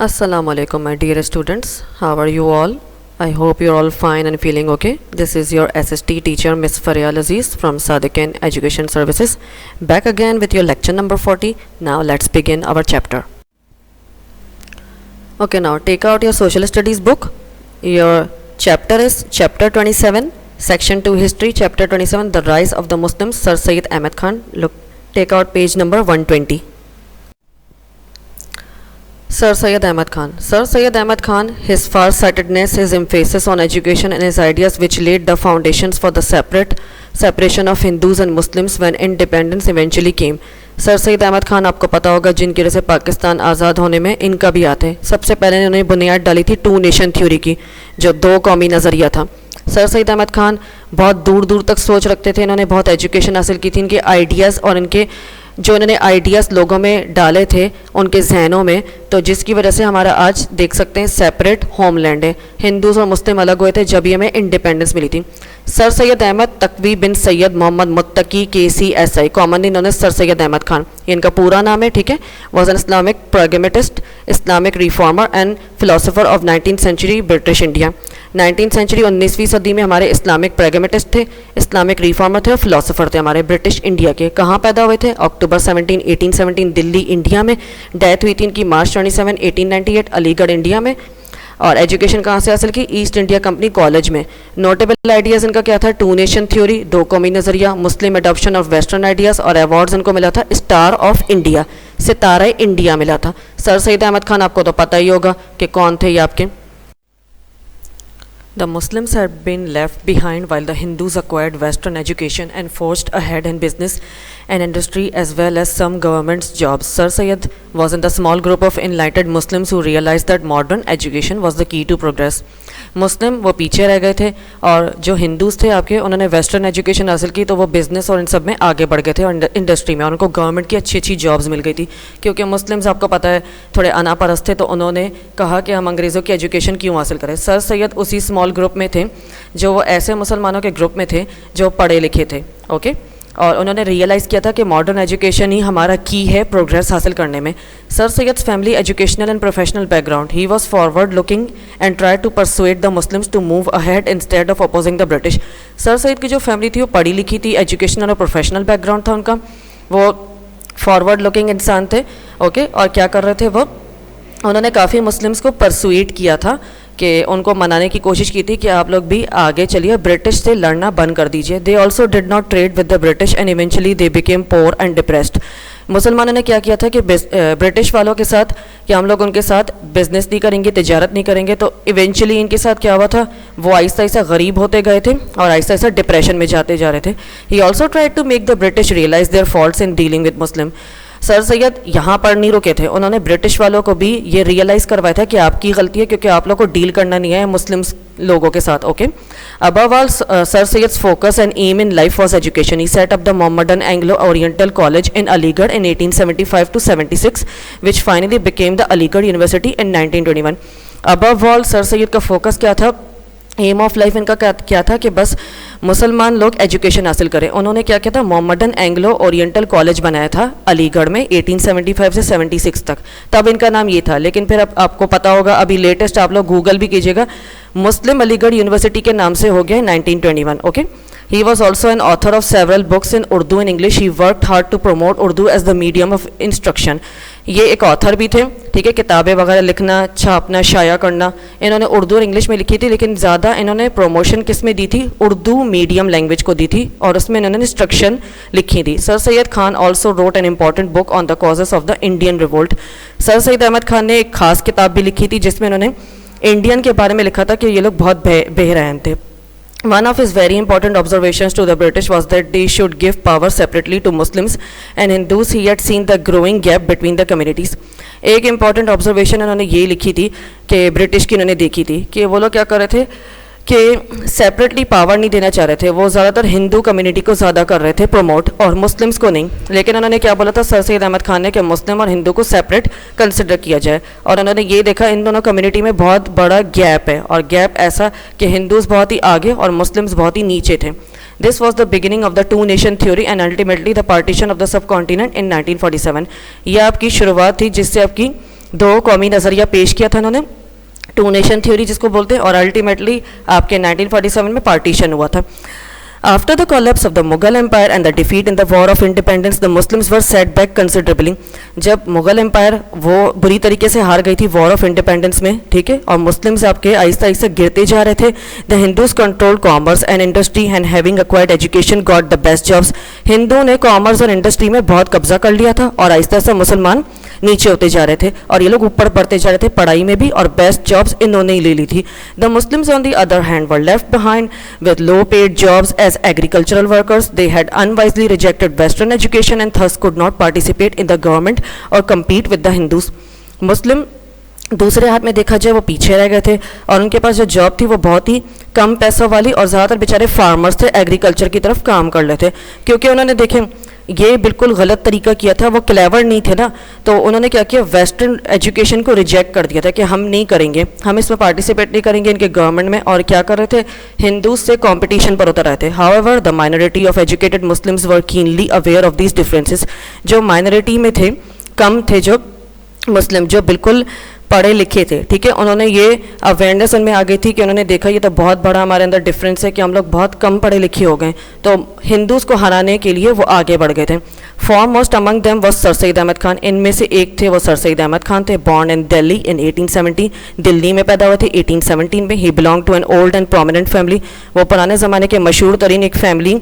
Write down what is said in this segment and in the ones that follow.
Assalamu alaikum, my dear students. How are you all? I hope you're all fine and feeling okay. This is your SST teacher, Miss Faryal Aziz from Sadiqin Education Services, back again with your lecture number 40. Now let's begin our chapter. Okay, now take out your social studies book. Your chapter is chapter 27, section 2 history, chapter 27, the rise of the Muslims, Sir Syed Ahmad Khan. Look, take out page number 120. Sir Syed Ahmad Khan. Sir Syed Ahmad Khan, his far-sightedness, his emphasis on education and his ideas which laid the foundations for the separation of Hindus and Muslims when independence eventually came. Sir Syed Ahmad Khan आपको पता होगा जिनकी वजह से पाकिस्तान आज़ाद होने में इनका भी हाथ है। सबसे पहले इन्होंने बुनियाद डाली थी टू नेशन थ्योरी की, जो दो कौमी नज़रिया था। सर सैयद अहमद खान बहुत दूर दूर तक सोच रखते थे। इन्होंने बहुत एजुकेशन हासिल की थी। इनके आइडियाज़ और इनके जो इन्होंने आइडियाज़ लोगों में डाले थे उनके जहनों में, तो जिसकी वजह से हमारा आज देख सकते हैं सेपरेट होमलैंड है। हिंदूज़ और मुस्लिम अलग हुए थे जब ये हमें इंडिपेंडेंस मिली थी। सर सैयद अहमद तकवी बिन Syed Muhammad Muttaqi KCSI, commonly known as sir Syed Ahmad Khan, ये इनका पूरा नाम है, ठीक है। Was an Islamic pragmatist, Islamic reformer and philosopher of 19th century British India. 19th century 19वीं सदी में हमारे इस्लामिक प्रैग्मेटिस्ट थे, इस्लामिक रिफॉर्मर थे और फिलोसोफर थे हमारे ब्रिटिश इंडिया के। कहाँ पैदा हुए थे? अक्टूबर 1817 दिल्ली इंडिया में। डेथ हुई थी इनकी मार्च 27 1898 अलीगढ़ इंडिया में। और एजुकेशन कहाँ से हासिल की? ईस्ट इंडिया कंपनी कॉलेज में। नोटेबल आइडियाज़ इनका क्या था? टू नेशन थ्योरी, दो कौमी नज़रिया, मुस्लिम एडॉप्शन ऑफ वेस्टर्न आइडियाज़, और अवार्ड्स इनको मिला था star of India, Sitara India मिला था। सर सैयद अहमद खान आपको तो पता ही होगा कि कौन थे ये आपके। The Muslims had been left behind while the Hindus acquired Western education and forged ahead in business and industry as well as some government's jobs. Sir Syed was in the small group of enlightened Muslims who realized that modern education was the key to progress. मुस्लिम वो पीछे रह गए थे और जो Hindus थे आपके, उन्होंने वेस्टर्न एजुकेशन हासिल की तो वो बिज़नेस और इन सब में आगे बढ़ गए थे और इंडस्ट्री में, और उनको गवर्नमेंट की अच्छी अच्छी जॉब्स मिल गई थी। क्योंकि मुस्लिम्स आपको पता है थोड़े अनापरस्त थे, तो उन्होंने कहा कि हम अंग्रेज़ों की एजुकेशन क्यों हासिल करें। सर सैयद उसी स्मॉल ग्रुप में थे, जो वो ऐसे मुसलमानों के ग्रुप में थे जो पढ़े लिखे थे, ओके। और उन्होंने रियलाइज़ किया था कि मॉडर्न एजुकेशन ही हमारा की है प्रोग्रेस हासिल करने में। Sir Syed's family educational and professional background, he was forward looking and try to persuade the Muslims to move ahead instead of opposing the British. Sir Syed की जो फैमिली थी वो पढ़ी लिखी थी, एजुकेशनल और प्रोफेशनल बैकग्राउंड था उनका, वो फॉरवर्ड लुकिंग इंसान थे, ओके। और क्या कर रहे थे वो? उन्होंने काफ़ी मुस्लिम्स को परसुएड किया था कि उनको मनाने की कोशिश की थी कि आप लोग भी आगे चलिए, ब्रिटिश से लड़ना बंद कर दीजिए। They also did not trade with the British and eventually they became poor and depressed. मुसलमानों ने क्या किया था कि ब्रिटिश वालों के साथ कि हम लोग उनके साथ बिजनेस नहीं करेंगे, तिजारत नहीं करेंगे, तो इवेंचुअली इनके साथ क्या हुआ था, वो आहिस्ता आहिस्ता गरीब होते गए थे और आहिस्ता आहिस्ता डिप्रेशन में जाते जा रहे थे। He also tried to make the British realize their faults in dealing with Muslim. Sir Syed यहाँ पर नहीं रुके थे, उन्होंने ब्रिटिश वालों को भी ये रियलाइज़ करवाया था कि आपकी गलती है क्योंकि आप लोग को डील करना नहीं है मुस्लिम लोगों के साथ, okay. Above all sir Syed's focus and aim in life was education. He set up the Mohammedan Anglo Oriental College in Aligarh in 1875 to 76 which finally became the Aligarh University in 1921। Above all sir Syed का focus क्या था, M of life इनका क्या था कि बस मुसलमान लोग एजुकेशन हासिल करें। उन्होंने क्या किया था, मोहम्मदन एंग्लो ओरिएंटल कॉलेज बनाया था अलीगढ़ में 1875 से 76 तक, तब इनका नाम ये था। लेकिन फिर अब आपको पता होगा, अभी लेटेस्ट आप लोग गूगल भी कीजिएगा, मुस्लिम अलीगढ़ यूनिवर्सिटी के नाम से हो गया 1921, okay. He was also an author of several books in Urdu and English. He worked hard to promote Urdu as the medium of instruction. ये एक ऑथर भी थे, ठीक है, किताबें वगैरह लिखना, छापना, शाया करना इन्होंने उर्दू और इंग्लिश में लिखी थी, लेकिन ज़्यादा इन्होंने प्रमोशन किस में दी थी? उर्दू मीडियम लैंग्वेज को दी थी और उसमें इन्होंने इंस्ट्रक्शन लिखी थी। Sir Syed Khan also wrote an important book on the causes of the Indian revolt. Sir Syed Ahmad Khan ने एक खास किताब भी लिखी थी जिसमें इन्होंने इंडियन के बारे में लिखा था कि ये लोग बहुत बेरहम थे। One of his very important observations to the British was that they should give power separately to Muslims and Hindus. He had seen the growing gap between the communities. एक important observation उन्होंने ये लिखी थी कि British की उन्होंने देखी थी कि वो लोग क्या कर रहे थे कि सेपरेटली पावर नहीं देना चाह रहे थे। वो ज़्यादातर हिंदू कम्युनिटी को ज़्यादा कर रहे थे प्रमोट और मुस्लिम्स को नहीं। लेकिन उन्होंने क्या बोला था सर सैयद अहमद खान ने कि मुस्लिम और हिंदू को सेपरेट कंसिडर किया जाए। और उन्होंने ये देखा इन दोनों कम्युनिटी में बहुत बड़ा गैप है, और गैप ऐसा कि हिंदूज़ बहुत ही आगे और मुस्लिम्स बहुत ही नीचे थे। This was the beginning of the two nation theory and ultimately the partition of the subcontinent in 1947। यह आपकी शुरुआत थी जिससे आपकी दो कौमी नज़रिया पेश किया था इन्होंने, टू नेशन थ्योरी जिसको बोलते हैं, और अल्टीमेटली आपके 1947 में पार्टीशन हुआ था। After the collapse of the Mughal Empire and the defeat in the War of Independence, the Muslims were set back considerably. जब मुगल एम्पायर वो बुरी तरीके से हार गई थी वॉर ऑफ इंडिपेंडेंस में, ठीक है, और मुस्लिम्स आपके आहिस्ता आहिस्ता गिरते जा रहे थे। The Hindus control commerce and industry and having acquired education got the best jobs. Hindu ने कॉमर्स और इंडस्ट्री में बहुत कब्जा कर लिया था और आहिस्ता आहिस्ता मुसलमान नीचे होते जा रहे थे और ये लोग ऊपर बढ़ते जा रहे थे पढ़ाई में भी, और बेस्ट जॉब्स इन्होंने ही ले ली थी। The Muslims on the other hand were left behind with low paid jobs as agricultural workers. They had unwisely rejected Western education and thus could not participate in the government or compete with the Hindus. मुस्लिम दूसरे हाथ में देखा जाए वो पीछे रह गए थे और उनके पास जो जॉब थी वो बहुत ही कम पैसों वाली, और ज़्यादातर बेचारे फार्मर्स थे, एग्रीकल्चर की तरफ काम कर लेते, क्योंकि उन्होंने देखें ये बिल्कुल गलत तरीका किया था, वो क्लेवर नहीं थे ना, तो उन्होंने क्या किया, वेस्टर्न एजुकेशन को रिजेक्ट कर दिया था कि हम नहीं करेंगे, हम इसमें पार्टिसिपेट नहीं करेंगे इनके गवर्नमेंट में, और क्या कर रहे थे, हिंदूज से कंपटीशन पर उतर रहे थे। However the minority of educated Muslims were keenly aware of these differences. जो माइनॉरिटी में थे, कम थे जो मुस्लिम, जो बिल्कुल पढ़े लिखे थे, ठीक है, उन्होंने ये अवेयरनेस उनमें आ गई थी कि उन्होंने देखा ये तो बहुत बड़ा हमारे अंदर डिफरेंस है कि हम लोग बहुत कम पढ़े लिखे हो गए, तो हिंदूज को हराने के लिए वो आगे बढ़ गए थे। Foremost among them was sir Syed Ahmad Khan. इनमें से एक थे वो सर सैयद अहमद खान थे। Born in Delhi in 1870, Delhi में पैदा हुए थे 1817 में। He belong to an old and prominent family. वो पुराने ज़माने के मशहूर तरीन एक फैमिली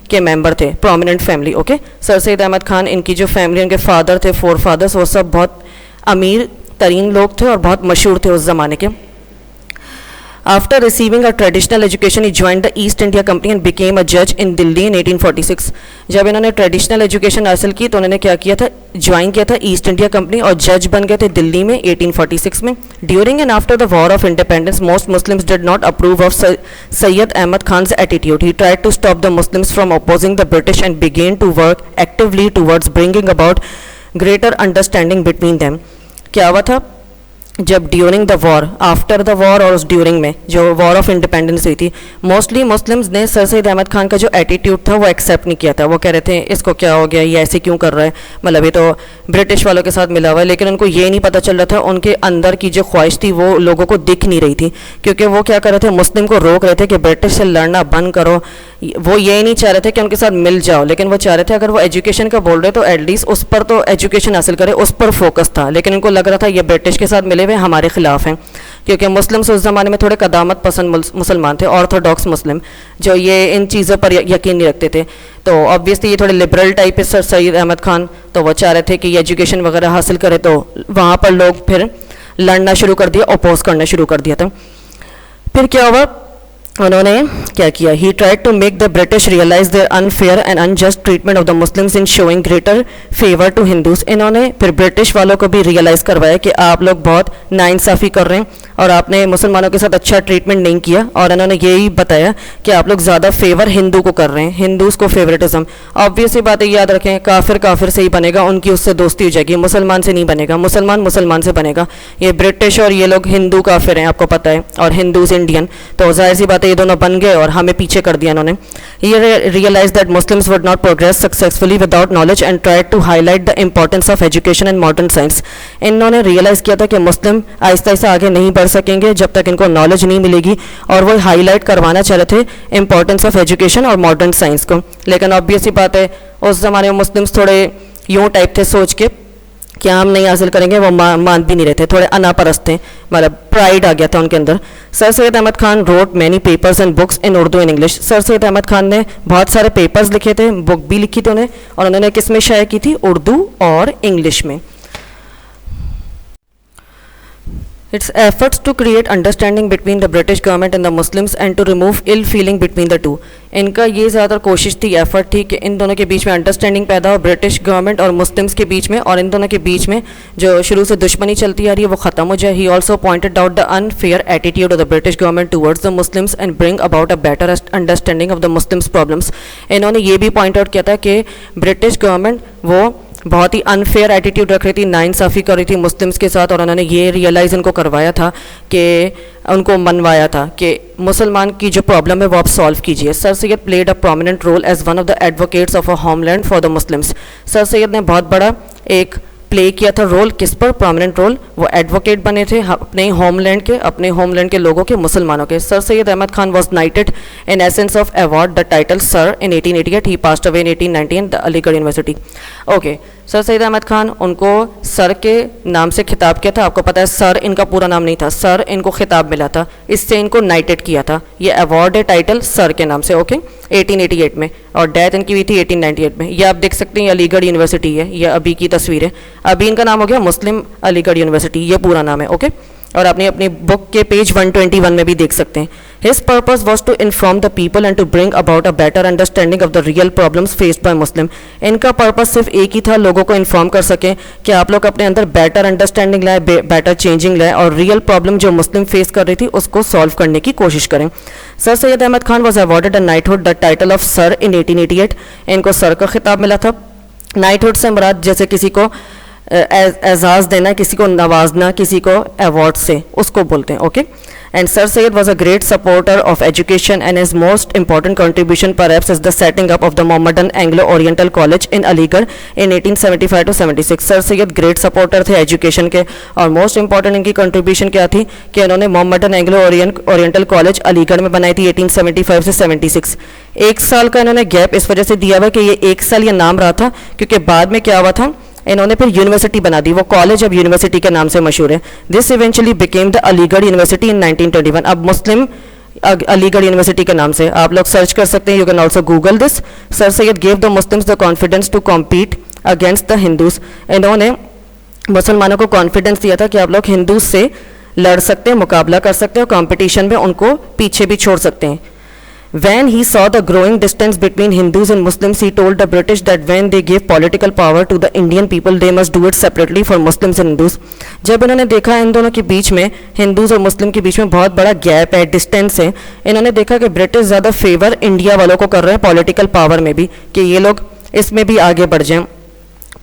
के मेंबर थे, prominent family, okay. Sir Syed Ahmad Khan, इनकी जो फैमिली, उनके फादर थे, 4 फादर्स, वो सब बहुत अमीर तरीन लोग थे और बहुत मशहूर थे उस ज़माने के। After receiving a traditional education he join the east India company and became a जज इन दिल्ली इन 1846। जब इन्होंने ट्रेडिशनल एजुकेशन हासिल की तो उन्होंने क्या किया था, ज्वाइन किया था ईस्ट इंडिया कंपनी और जज बन गए थे दिल्ली में 1846 में। During and after the war of independence most Muslims did not approve of Syed Ahmad Khan's attitude. He tried to stop the Muslims from opposing the British and began to work actively towards bringing about greater understanding between them. क्या हुआ था, जब during the war, after the war और उस during में जो war of independence हुई थी, मोस्टली मुस्लिम्स ने सर सैयद अहमद खान का जो एटीट्यूड था वो एक्सेप्ट नहीं किया था। वो कह रहे थे इसको क्या हो गया, ये ऐसे क्यों कर रहा है, मतलब ये तो ब्रिटिश वालों के साथ मिला हुआ है। लेकिन उनको ये नहीं पता चल रहा था, उनके अंदर की जो ख्वाहिश थी वो लोगों को दिख नहीं रही थी, क्योंकि वो क्या कर रहे थे, मुस्लिम को रोक रहे थे कि ब्रिटिश से लड़ना बंद करो। वो ये नहीं चाह रहे थे कि उनके साथ मिल जाओ, लेकिन वो चाह रहे थे अगर वो एजुकेशन का बोल रहे तो एटलीस्ट उस पर तो एजुकेशन हासिल करे, उस पर फोकस था। लेकिन उनको लग रहा था ये ब्रिटिश के साथ मिले हुए हमारे खिलाफ हैं, क्योंकि मुस्लिम्स उस ज़माने में थोड़े कदामत पसंद मुसलमान थे, ऑर्थोडॉक्स मुस्लिम, जो ये इन चीज़ों पर यकीन नहीं रखते थे। तो ऑब्वियसली ये थोड़े लिबरल टाइप है सर सैयद अहमद खान, तो वो चाह रहे थे कि ये एजुकेशन वगैरह हासिल करे, तो वहाँ पर लोग फिर लड़ना शुरू कर दिया, अपोज करना शुरू कर दिया था। फिर क्या हुआ, उन्होंने क्या किया, he tried to make the British realize their unfair and unjust treatment of the Muslims in showing greater favour to Hindus. इन्होंने फिर ब्रिटिश वालों को भी रियलाइज़ करवाया कि आप लोग बहुत नाइंसाफ़ी कर रहे हैं और आपने मुसलमानों के साथ अच्छा ट्रीटमेंट नहीं किया, और इन्होंने यही बताया कि आप लोग ज़्यादा फेवर हिंदू को कर रहे हैं, हिंदूज़ को फेवरेटिज्म। ऑब्वियसली बात है, याद रखें, काफिर काफिर से ही बनेगा, उनकी उससे दोस्ती हो जाएगी, मुसलमान से नहीं बनेगा, मुसलमान मुसलमान से बनेगा। ये ब्रिटिश और ये लोग हिंदू काफिर हैं, आपको पता है, और हिंदूज इंडियन, तो जाहिर सी बात है ये दोनों बन गए और हमें पीछे कर दिया इन्होंने। ये realize that Muslims would not progress successfully without knowledge and tried to highlight the importance of education and modern science. इन्होंने रियलाइज़ किया था कि मुस्लिम आहिस्ता आहिस्ता आगे नहीं बढ़ सकेंगे जब तक इनको नॉलेज नहीं मिलेगी, और वो हाईलाइट करवाना चाह रहे थे इंपॉर्टेंस ऑफ एजुकेशन और मॉडर्न साइंस को। लेकिन ऑब्वियसली बात है, उस ज़माने में मुस्लिम्स थोड़े यूँ टाइप थे सोच के कि हम नहीं हासिल करेंगे, वो मान भी नहीं रहे थे, थोड़े अनापरस्त थे, मतलब प्राइड आ गया था उनके अंदर। Sir Syed Ahmad Khan wrote many papers and books in Urdu and English. Sir Syed Ahmad Khan ने बहुत सारे पेपर्स लिखे थे, बुक भी लिखी थी उन्हें, और उन्होंने किस में शाया की थी, उर्दू और इंग्लिश में। Its efforts to create understanding between the British government and the Muslims and to remove ill feeling between the two. इनका ये ज़्यादा कोशिश थी, एफर्ट थी कि इन दोनों के बीच में अंडरस्टैंडिंग पैदा हो, ब्रिटिश गवर्नमेंट और मुस्लिम्स के बीच में, और इन दोनों के बीच में जो शुरू से दुश्मनी चलती आ रही है वो ख़त्म हो जाए। He also pointed out the unfair attitude of the British government towards the Muslims and bring about a better understanding of the Muslims problems. इन्होंने ये भी पॉइंट आउट किया था कि ब्रिटिश गवर्नमेंट वो बहुत ही अनफेयर एटीट्यूड रख रही थी, नाइंसाफ़ी कर रही थी मुस्लिम्स के साथ, और उन्होंने ये रियलाइज़ इनको करवाया था कि उनको मनवाया था कि मुसलमान की जो प्रॉब्लम है वो आप सॉल्व कीजिए। Sir Syed played a prominent role as one of the advocates of a homeland for the Muslims. Sir Syed ने बहुत बड़ा एक प्ले किया था रोल, किस पर प्रोमिनेंट रोल, वो एडवोकेट बने थे अपने होमलैंड के लोगों के, मुसलमानों के। Sir Syed Ahmad Khan was knighted in essence of award the title sir in 1888, he passed away in 1890 in the Aligarh university. Okay, sir Syed Ahmad Khan, उनको सर के नाम से खिताब किया था। आपको पता है सर इनका पूरा नाम नहीं था, सर इनको खिताब मिला था, इससे इनको नाइटेड किया था। ये अवार्ड है टाइटल सर के नाम से, ओके, 1888 में, और डेथ इनकी हुई थी 1898 में। ये आप देख सकते हैं, ये अलीगढ़ यूनिवर्सिटी है, ये अभी की तस्वीर है। अभी इनका नाम हो गया मुस्लिम अलीगढ़ यूनिवर्सिटी, ये पूरा नाम है, ओके। और आपने अपनी बुक के पेज 121 में भी देख सकते हैं। His purpose was to inform the people and to bring about a better understanding of the real problems faced by Muslim. इनका पर्पस सिर्फ एक ही था, लोगों को इन्फॉर्म कर सकें कि आप लोग अपने अंदर बेटर अंडरस्टैंडिंग लाए, बेटर चेंजिंग लाए, और रियल प्रॉब्लम जो मुस्लिम फेस कर रही थी उसको सॉल्व करने की कोशिश करें। Sir Syed Ahmad Khan was awarded a knighthood the title of sir in 1888। इनको सर का खिताब मिला था। नाइटहुड से मुराद जैसे किसी को एजाज़ देना, किसी को नवाजना, किसी को अवार्ड से, उसको बोलते हैं, okay. And sir Syed was a great supporter of education and his most important contribution perhaps is the setting up of the Mohammedan Anglo Oriental College in Aligarh in 1875 to 76। Sir Syed great supporter थे education के, और most important इनकी contribution क्या थी कि इन्होंने Mohammedan Anglo Oriental college Aligarh में बनाई थी 1875 से 76। एक साल का इन्होंने गैप इस वजह से दिया हुआ कि ये एक साल ये नाम रहा था, क्योंकि बाद में क्या हुआ था, इन्होंने फिर यूनिवर्सिटी बना दी, वो कॉलेज अब यूनिवर्सिटी के नाम से मशहूर है। This eventually became the Aligarh University in 1921। अब मुस्लिम अलीगढ़ यूनिवर्सिटी के नाम से आप लोग सर्च कर सकते हैं, you can also Google this. Sir Syed gave the Muslims the confidence to compete against the Hindus. इन्होंने मुसलमानों को कॉन्फिडेंस दिया था कि आप लोग हिंदूज से लड़ सकते हैं, मुकाबला कर सकते हैं, और कॉम्पिटिशन में उनको पीछे भी छोड़ सकते हैं। When he saw the growing distance between Hindus and Muslims, he told the British that when they give political power to the Indian people, they must do it separately for Muslims and Hindus। जब इन्होंने देखा इन दोनों के बीच में, Hindus और मुस्लिम के बीच में बहुत बड़ा गैप है, डिस्टेंस है, इन्होंने देखा कि ब्रिटिश ज़्यादा फेवर इंडिया वालों को कर रहे हैं पॉलिटिकल पावर में भी, कि ये लोग इसमें भी आगे बढ़ जाएं,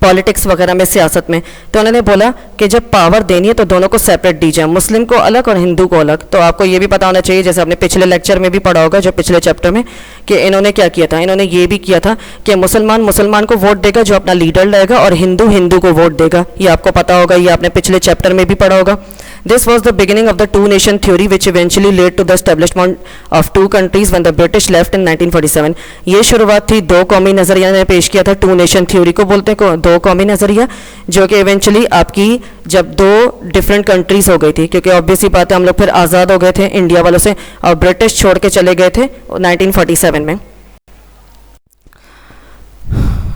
पॉलिटिक्स वगैरह में, सियासत में। तो उन्होंने बोला कि जब पावर देनी है तो दोनों को सेपरेट दी जाए, मुस्लिम को अलग और हिंदू को अलग। तो आपको ये भी पता होना चाहिए, जैसे आपने पिछले लेक्चर में भी पढ़ा होगा, जो पिछले चैप्टर में, कि इन्होंने क्या किया था, इन्होंने ये भी किया था कि मुसलमान को वोट देगा जो अपना लीडर रहेगा, और हिंदू को वोट देगा। ये आपको पता होगा, ये आपने पिछले चैप्टर में भी पढ़ा होगा। This was the beginning of the two nation theory which eventually led to the establishment of two countries when the British left in 1947। ये शुरुआत थी दो कौमी नजरिया ने पेश किया था, टू नेशन थ्योरी को बोलते हैं, दो कौमी नजरिया, जो कि इवेंचुअली आपकी जब दो डिफरेंट कंट्रीज हो गई थी, क्योंकि ऑब्वियसली बात है हम लोग फिर आज़ाद हो गए थे इंडिया वालों से, और ब्रिटिश छोड़ के चले गए थे 1947 में।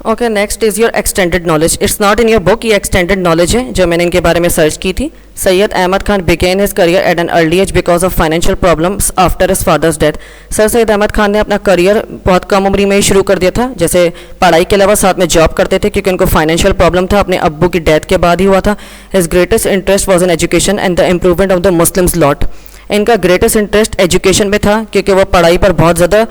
Okay, next is your extended knowledge. It's not in your book, ये एक्सटेंडेड नॉलेज है जो मैंने इनके बारे में सर्च की थी। Syed Ahmad Khan began his career at an early age because of financial problems after his father's death. Sir Syed Ahmad Khan ने अपना करियर बहुत कम उम्र में ही शुरू कर दिया था, जैसे पढ़ाई के अलावा साथ में जॉब करते थे, क्योंकि उनको फाइनेंशियल प्रॉब्लम था, अपने अब्बू की डेथ के बाद ही हुआ था। His greatest interest was in education and the improvement of the Muslims lot. इनका ग्रेटेस्ट इंटरेस्ट एजुकेशन में था, क्योंकि वो पढ़ाई पर बहुत ज़्यादा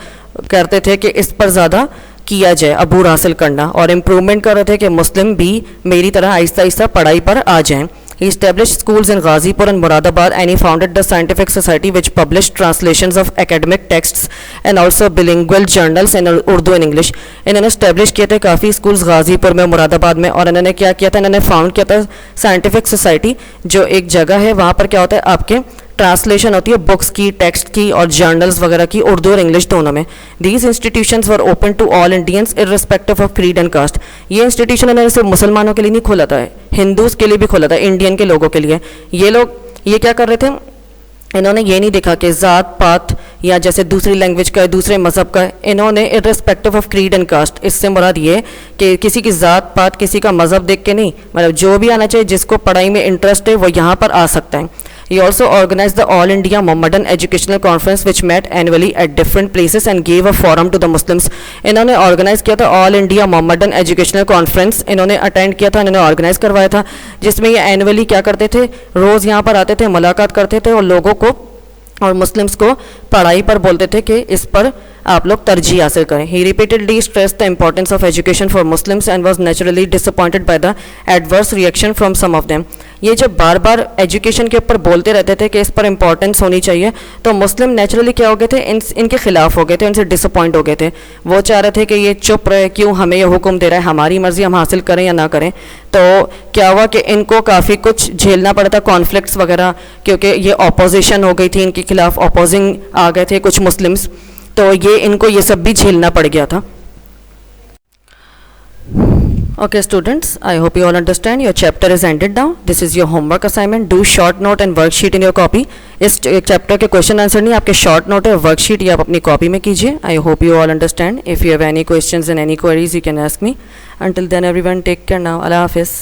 करते थे कि इस पर ज़्यादा किया जाए, अबूर हासिल करना, और इम्प्रूवमेंट कर रहे थे कि मुस्लिम भी मेरी तरह आहिस्ता आहिस्ता पढ़ाई पर आ जाएं। He established schools in Ghazipur and Moradabad, and he founded the Scientific Society, which published translations of academic texts and also bilingual journals in Urdu and English। इन्होंने establish किए थे काफ़ी schools गाजीपुर में, मुरादाबाद में, और इन्होंने क्या किया था, इन्होंने फाउंड किया था साइंटिफिक सोसाइटी, जो एक जगह है वहाँ पर क्या होता है, आपके ट्रांसलेशन होती है बुक्स की, टेक्स्ट की और जर्नल्स वगैरह की, उर्दू और इंग्लिश दोनों में। These institutions were open to all Indians irrespective of creed and caste. ये इंस्टीट्यूशन इन्होंने सिर्फ मुसलमानों के लिए नहीं खोला था, हिंदूज के लिए भी खोला था, इंडियन के लोगों के लिए। ये लोग ये क्या कर रहे थे, इन्होंने ये नहीं देखा कि ज़ात पात या जैसे दूसरी लैंग्वेज का है, दूसरे मज़हब का है, इन्होंने irrespective of creed and caste, इससे मुराद ये कि किसी की ज़ात पात, किसी का मज़हब देख के नहीं, मतलब जो भी आना चाहिए, जिसको पढ़ाई में इंटरेस्ट है वो यहाँ पर आ सकता है। He also organized the All India Mohammedan Educational Conference, which met annually at different places and gave a forum to the Muslims। इन्होंने ऑर्गेनाइज किया था all India Mohammedan educational conference, इन्होंने अटेंड किया था, इन्होंने ऑर्गेनाइज करवाया था, जिसमें ये एनुअली क्या करते थे, रोज़ यहाँ पर आते थे, मुलाकात करते थे और लोगों को और मुस्लिम्स को पढ़ाई पर बोलते थे कि इस पर आप लोग तरजीह हासिल करें। He repeatedly stress the importance of education for Muslims and was naturally disappointed by the adverse reaction from some of them. ये जब बार बार एजुकेशन के ऊपर बोलते रहते थे कि इस पर इंपॉर्टेंस होनी चाहिए, तो मुस्लिम नेचुरली क्या हो गए थे, इनके खिलाफ हो गए थे, उनसे डिसअपॉइंट हो गए थे। वो चाह रहे थे कि ये चुप रहे, क्यों हमें ये हुक्म दे रहा है, हमारी मर्ज़ी हम हासिल करें या ना करें। तो क्या हुआ कि इनको काफ़ी कुछ झेलना पड़ा था, कॉन्फ्लिक्ट्स वगैरह, क्योंकि ये अपोजिशन हो गई थी, इनके खिलाफ अपोजिंग आ गए थे कुछ मुस्लिम्स, तो इनको ये सब भी झेलना पड़ गया था। Okay students, I hope you all understand. Your chapter is ended now. This is your homework assignment. Do short note and worksheet in your copy. इस चैप्टर के क्वेश्चन आंसर नहीं, आपके शॉर्ट नोट है, वर्कशीट ये आप अपनी copy में कीजिए. I hope you all understand. If you have any questions and any queries, you can ask me. Until then everyone, take care now. Allah Hafiz.